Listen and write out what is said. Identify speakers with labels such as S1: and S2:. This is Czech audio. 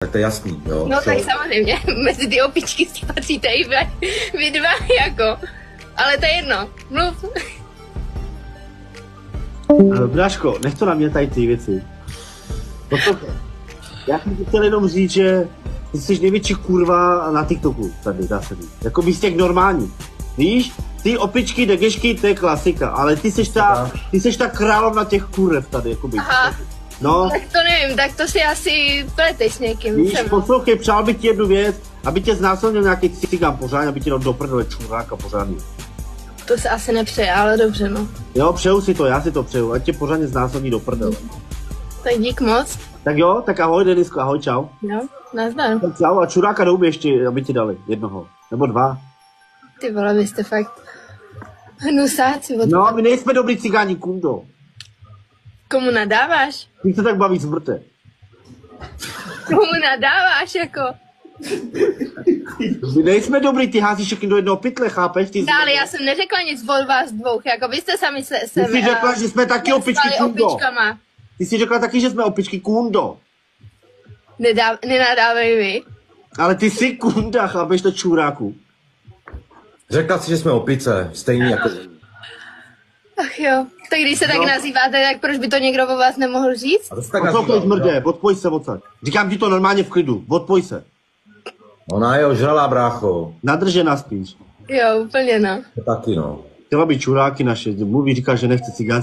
S1: Tak to je jasný, jo.
S2: No tak samozřejmě, mezi ty opičky si patříte i vy dva, jako. Ale to je jedno, mluv.
S3: Bráško, nech to na mě tady ty věci. Poslouchej, já jsem ti chtěl jenom říct, že ty jsi největší kurva na TikToku tady, dá se říct. Jako by z těch normální. Víš, ty opičky, degešky, to je klasika, ale ty seš ta královna těch kurev tady, jakoby.
S2: Aha.
S3: No.
S2: Tak to nevím, tak to si asi pleteš s někým.
S3: Víš, poslouchej, přál bych ti jednu věc, aby tě znásilnil nějaký cigán pořádně, aby ti dal do prdele čuráka pořádně.
S2: To se asi nepřeje, ale dobře, no.
S3: Jo, přeju si to, já si to přeju, ať tě pořádně znásilní do prdele.
S2: Tak dík moc.
S3: Tak jo, tak ahoj Denisko, ahoj, čau.
S2: Jo, nazdar.
S3: Tak čau a čuráka douby ještě, aby ti dali jednoho, nebo dva.
S2: Ty vole, vy jste fakt hnusáci.
S3: No, my nejsme dobrý cigáni, kundo.
S2: Komu nadáváš?
S3: Ty se tak baví zmrte.
S2: Komu nadáváš, jako?
S3: My nejsme dobrý, ty házíš všechny do jednoho pytle, chápeš? Ty
S2: Ale já jsem neřekla nic od vás dvou, jako vy jste sami se
S3: Ty jsi řekla, že jsme taky opičky, kundo.
S2: Opičkama.
S3: Ty jsi řekla taky, že jsme opičky, kundo.
S2: Nenadávej vy.
S3: Ale ty jsi kunda, chápeš to čuráku.
S1: Řekla si, že jsme opice, stejný jako...
S2: Ach jo, tak když se tak nazýváte, tak proč by to někdo o vás nemohl říct?
S1: A to se tak
S3: Poslouchej
S1: nazýval,
S3: zmrdě, odpoj se odsaď. Říkám ti to normálně v klidu, odpoj se.
S1: Ona je ožralá, brácho.
S3: Nadržená spíš.
S2: Jo, úplně no.
S1: To taky, no.
S3: Chtěla by čuráky naše, mluví, říká, že nechce cigán.